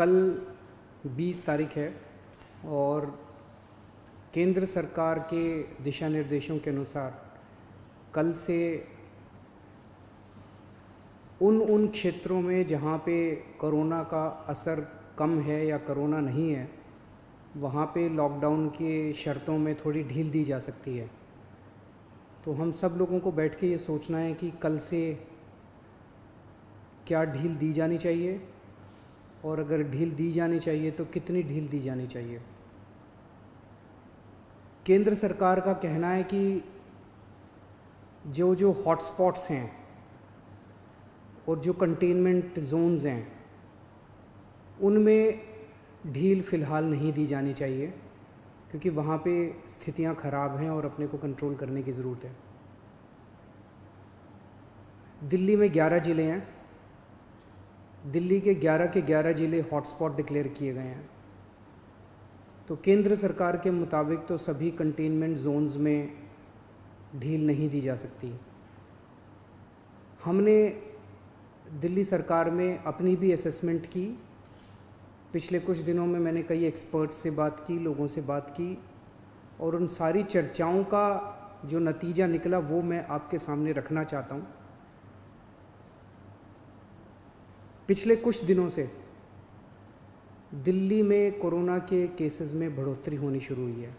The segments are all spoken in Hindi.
कल 20 तारीख है और केंद्र सरकार के दिशा निर्देशों के अनुसार कल से उन क्षेत्रों में जहाँ पे कोरोना का असर कम है या कोरोना नहीं है, वहाँ पे लॉकडाउन के शर्तों में थोड़ी ढील दी जा सकती है। तो हम सब लोगों को बैठ के ये सोचना है कि कल से क्या ढील दी जानी चाहिए, और अगर ढील दी जानी चाहिए तो कितनी ढील दी जानी चाहिए। केंद्र सरकार का कहना है कि जो हॉटस्पॉट्स हैं और जो कंटेनमेंट जोन्स हैं उनमें ढील फ़िलहाल नहीं दी जानी चाहिए, क्योंकि वहाँ पे स्थितियाँ ख़राब हैं और अपने को कंट्रोल करने की ज़रूरत है। दिल्ली में 11 ज़िले हैं। दिल्ली के 11 ज़िले हॉटस्पॉट डिक्लेयर किए गए हैं। तो केंद्र सरकार के मुताबिक तो सभी कंटेनमेंट जोन्स में ढील नहीं दी जा सकती। हमने दिल्ली सरकार में अपनी भी असेसमेंट की। पिछले कुछ दिनों में मैंने कई एक्सपर्ट से बात की, लोगों से बात की, और उन सारी चर्चाओं का जो नतीजा निकला वो मैं आपके सामने रखना चाहता हूँ। पिछले कुछ दिनों से दिल्ली में कोरोना के केसेस में बढ़ोतरी होनी शुरू हुई है।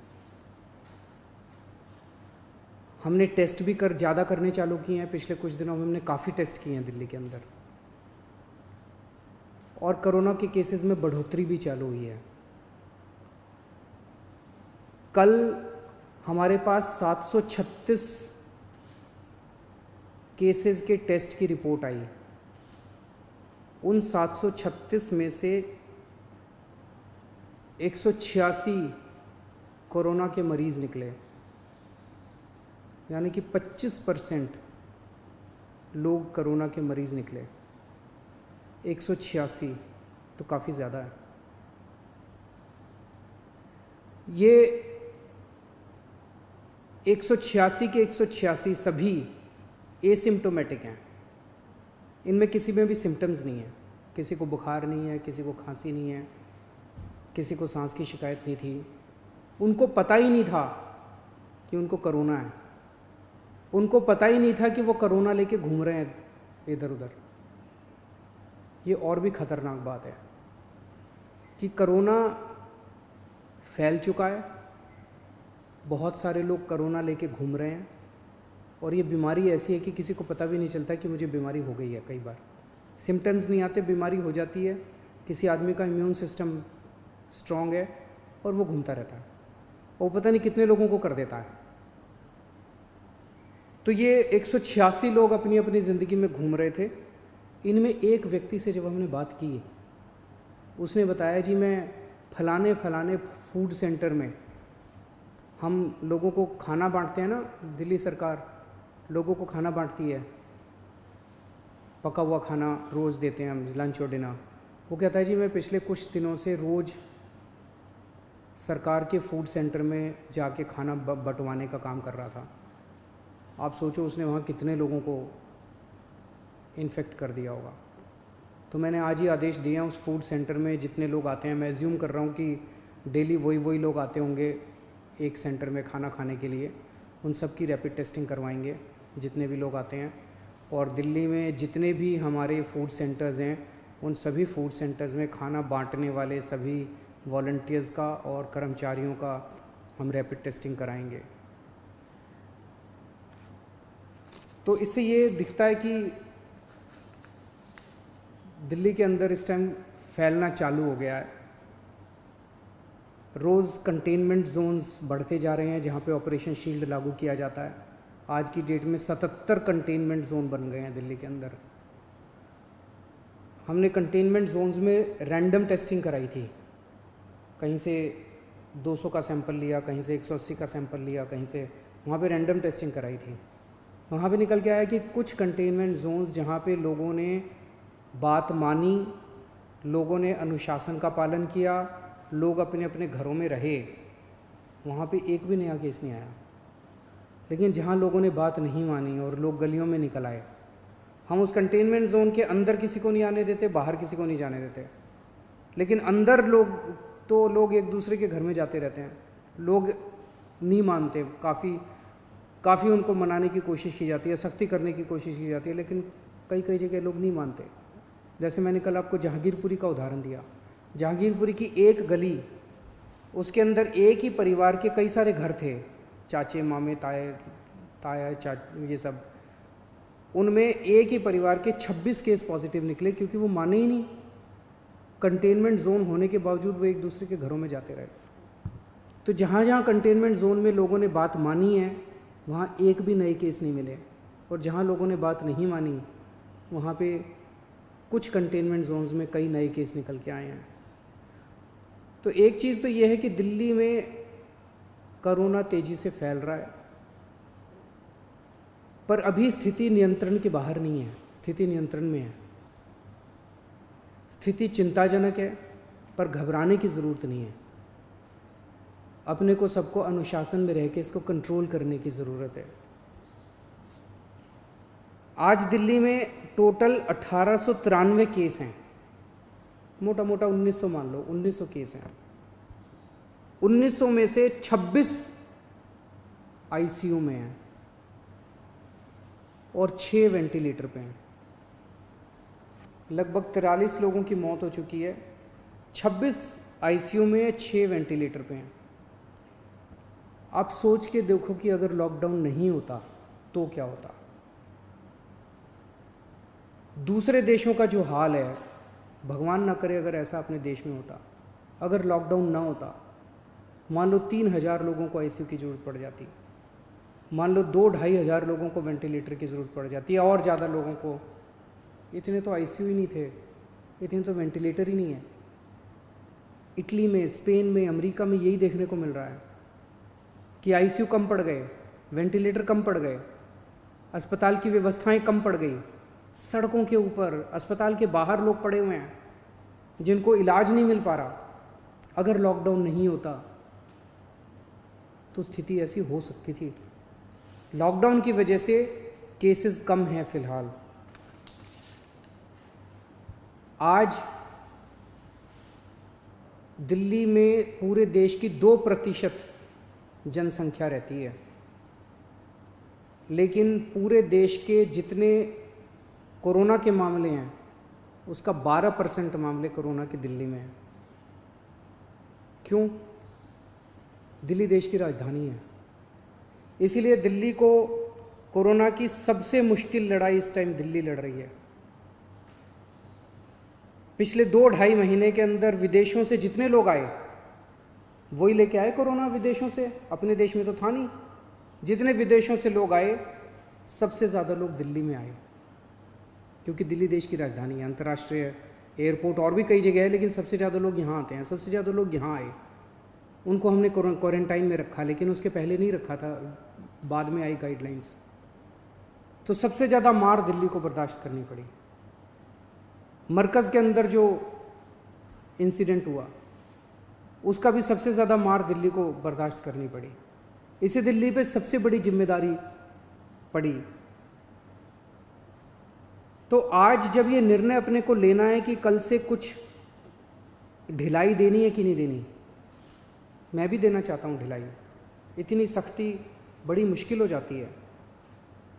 हमने टेस्ट भी ज़्यादा करने चालू किए हैं। पिछले कुछ दिनों में हमने काफ़ी टेस्ट किए हैं दिल्ली के अंदर, और कोरोना के केसेस में बढ़ोतरी भी चालू हुई है। कल हमारे पास 736 केसेस के टेस्ट की रिपोर्ट आई। उन 736 में से 186 कोरोना के मरीज़ निकले, यानी कि 25% लोग कोरोना के मरीज़ निकले। 186 तो काफ़ी ज़्यादा है। ये 186 के 186 सभी एसिम्प्टोमेटिक हैं। इनमें किसी में भी सिम्टम्स नहीं है। किसी को बुखार नहीं है, किसी को खांसी नहीं है, किसी को सांस की शिकायत नहीं थी। उनको पता ही नहीं था कि उनको कोरोना है। उनको पता ही नहीं था कि वो कोरोना लेके घूम रहे हैं इधर उधर। ये और भी ख़तरनाक बात है कि कोरोना फैल चुका है। बहुत सारे लोग कोरोना लेके घूम रहे हैं, और ये बीमारी ऐसी है कि किसी को पता भी नहीं चलता कि मुझे बीमारी हो गई है। कई बार सिम्टम्स नहीं आते, बीमारी हो जाती है। किसी आदमी का इम्यून सिस्टम स्ट्रॉन्ग है और वो घूमता रहता है, और पता नहीं कितने लोगों को कर देता है। तो ये 186 लोग अपनी अपनी ज़िंदगी में घूम रहे थे। इनमें एक व्यक्ति से जब हमने बात की, उसने बताया जी मैं फलाने फलाने फूड सेंटर में, हम लोगों को खाना बांटते हैं ना, दिल्ली सरकार लोगों को खाना बांटती है, पका हुआ खाना रोज़ देते हैं हम, लंच और डिनर। वो कहता है जी मैं पिछले कुछ दिनों से रोज़ सरकार के फूड सेंटर में जाके खाना बंटवाने का काम कर रहा था। आप सोचो उसने वहाँ कितने लोगों को इन्फेक्ट कर दिया होगा। तो मैंने आज ही आदेश दिए हैं उस फूड सेंटर में जितने लोग आते हैं, मैं एज्यूम कर रहा हूँ कि डेली वही लोग आते होंगे एक सेंटर में खाना खाने के लिए, उन सब की रैपिड टेस्टिंग करवाएंगे जितने भी लोग आते हैं। और दिल्ली में जितने भी हमारे फूड सेंटर्स हैं, उन सभी फूड सेंटर्स में खाना बांटने वाले सभी वॉलंटियर्स का और कर्मचारियों का हम रैपिड टेस्टिंग कराएंगे। तो इससे ये दिखता है कि दिल्ली के अंदर इस टाइम फैलना चालू हो गया है। रोज़ कंटेनमेंट जोन्स बढ़ते जा रहे हैं जहाँ पे ऑपरेशन शील्ड लागू किया जाता है। आज की डेट में 77 कंटेनमेंट जोन बन गए हैं दिल्ली के अंदर। हमने कंटेनमेंट जोन्स में रैंडम टेस्टिंग कराई थी। कहीं से 200 का सैंपल लिया, कहीं से 180 का सैंपल लिया, कहीं से, वहाँ पे रैंडम टेस्टिंग कराई थी। वहाँ पे निकल के आया कि कुछ कंटेनमेंट जोन्स जहाँ पे लोगों ने बात मानी, लोगों ने अनुशासन का पालन किया, लोग अपने अपने घरों में रहे, वहाँ पे एक भी नया केस नहीं आया। लेकिन जहाँ लोगों ने बात नहीं मानी और लोग गलियों में निकल आए, हम उस कंटेनमेंट जोन के अंदर किसी को नहीं आने देते, बाहर किसी को नहीं जाने देते। लेकिन अंदर लोग एक दूसरे के घर में जाते रहते हैं, लोग नहीं मानते, काफ़ी उनको मनाने की कोशिश की जाती है, सख्ती करने की कोशिश की जाती है, लेकिन कई जगह लोग नहीं मानते। जैसे मैंने कल आपको जहांगीरपुरी का उदाहरण दिया, जहांगीरपुरी की एक गली, उसके अंदर एक ही परिवार के कई सारे घर थे, चाचे मामे ताया ये सब, उनमें एक ही परिवार के 26 केस पॉजिटिव निकले, क्योंकि वो माने ही नहीं। कंटेनमेंट जोन होने के बावजूद वो एक दूसरे के घरों में जाते रहे। तो जहाँ जहाँ कंटेनमेंट जोन में लोगों ने बात मानी है, वहाँ एक भी नए केस नहीं मिले, और जहाँ लोगों ने बात नहीं मानी, वहाँ पे कुछ कंटेनमेंट जोन्स में कई नए केस निकल के आए हैं। तो एक चीज़ तो ये है कि दिल्ली में कोरोना तेज़ी से फैल रहा है, पर अभी स्थिति नियंत्रण के बाहर नहीं है, स्थिति नियंत्रण में है। स्थिति चिंताजनक है, पर घबराने की ज़रूरत नहीं है। अपने को सबको अनुशासन में रह के इसको कंट्रोल करने की ज़रूरत है। आज दिल्ली में टोटल 1893 केस हैं, मोटा मोटा 1900 मान लो, 1900 केस हैं। 1900 में से 26 आईसीयू में हैं और 6 वेंटिलेटर पे हैं। लगभग 43 लोगों की मौत हो चुकी है, 26 आईसीयू में, 6 वेंटिलेटर पे हैं। आप सोच के देखो कि अगर लॉकडाउन नहीं होता तो क्या होता। दूसरे देशों का जो हाल है, भगवान ना करे अगर ऐसा अपने देश में होता, अगर लॉकडाउन ना होता, मान लो 3000 लोगों को आईसीयू की ज़रूरत पड़ जाती, मान लो 2-2.5 हज़ार लोगों को वेंटिलेटर की ज़रूरत पड़ जाती है, और ज़्यादा लोगों को। इतने तो आईसीयू ही नहीं थे, इतने तो वेंटिलेटर ही नहीं है। इटली में, स्पेन में, अमेरिका में यही देखने को मिल रहा है कि आईसीयू कम पड़ गए, वेंटिलेटर कम पड़ गए, अस्पताल की व्यवस्थाएं कम पड़ गई। सड़कों के ऊपर, अस्पताल के बाहर लोग पड़े हुए हैं जिनको इलाज नहीं मिल पा रहा। अगर लॉकडाउन नहीं होता तो स्थिति ऐसी हो सकती थी। लॉकडाउन की वजह से केसेस कम हैं फिलहाल। आज दिल्ली में पूरे देश की 2% जनसंख्या रहती है, लेकिन पूरे देश के जितने कोरोना के मामले हैं उसका 12% मामले कोरोना के दिल्ली में हैं। क्यों? दिल्ली देश की राजधानी है, इसीलिए दिल्ली को कोरोना की सबसे मुश्किल लड़ाई इस टाइम दिल्ली लड़ रही है। पिछले 2-2.5 महीने के अंदर विदेशों से जितने लोग आए वही लेके आए कोरोना विदेशों से, अपने देश में तो था नहीं। जितने विदेशों से लोग आए, सबसे ज़्यादा लोग दिल्ली में आए, क्योंकि दिल्ली देश की राजधानी है, अंतर्राष्ट्रीय एयरपोर्ट और भी कई जगह है, लेकिन सबसे ज़्यादा लोग यहाँ आते हैं। सबसे ज़्यादा लोग यहाँ आए, उनको हमने क्वारंटाइन में रखा, लेकिन उसके पहले नहीं रखा था, बाद में आई गाइडलाइंस। तो सबसे ज़्यादा मार दिल्ली को बर्दाश्त करनी पड़ी। मरकज़ के अंदर जो इंसिडेंट हुआ उसका भी सबसे ज़्यादा मार दिल्ली को बर्दाश्त करनी पड़ी। इसे दिल्ली पे सबसे बड़ी जिम्मेदारी पड़ी। तो आज जब ये निर्णय अपने को लेना है कि कल से कुछ ढिलाई देनी है कि नहीं देनी, मैं भी देना चाहता हूँ ढिलाई। इतनी सख्ती बड़ी मुश्किल हो जाती है।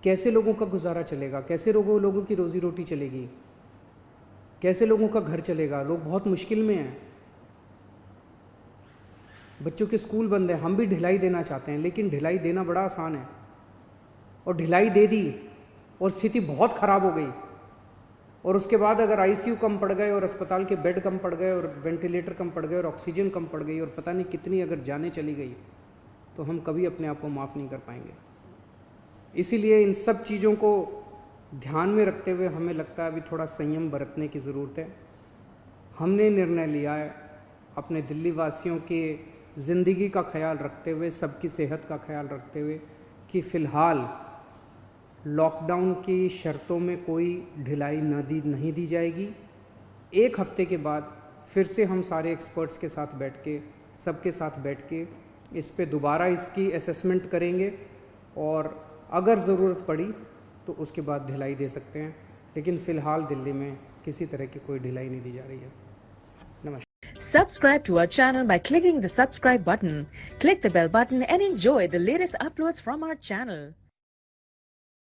कैसे लोगों का गुजारा चलेगा, कैसे लोगों की रोज़ी रोटी चलेगी, कैसे लोगों का घर चलेगा। लोग बहुत मुश्किल में हैं, बच्चों के स्कूल बंद है। हम भी ढिलाई देना चाहते हैं, लेकिन ढिलाई देना बड़ा आसान है, और ढिलाई दे दी और स्थिति बहुत ख़राब हो गई, और उसके बाद अगर आईसीयू कम पड़ गए और अस्पताल के बेड कम पड़ गए और वेंटिलेटर कम पड़ गए और ऑक्सीजन कम पड़ गई और पता नहीं कितनी अगर जानें चली गई, तो हम कभी अपने आप को माफ़ नहीं कर पाएंगे। इसीलिए इन सब चीज़ों को ध्यान में रखते हुए हमें लगता है अभी थोड़ा संयम बरतने की ज़रूरत है। हमने निर्णय लिया है अपने दिल्ली वासियों के ज़िंदगी का ख्याल रखते हुए, सबकी सेहत का ख्याल रखते हुए, कि फ़िलहाल लॉकडाउन की शर्तों में कोई ढिलाई नहीं दी जाएगी। 1 हफ्ते के बाद फिर से हम सारे एक्सपर्ट्स के साथ बैठ के, सबके साथ बैठ के इस पे दोबारा इसकी असेसमेंट करेंगे, और अगर ज़रूरत पड़ी तो उसके बाद ढिलाई दे सकते हैं। लेकिन फ़िलहाल दिल्ली में किसी तरह की कोई ढिलाई नहीं दी जा रही है। नमस्कार। Subscribe to our channel by clicking the subscribe button. Click the bell button and enjoy the latest uploads from our channel.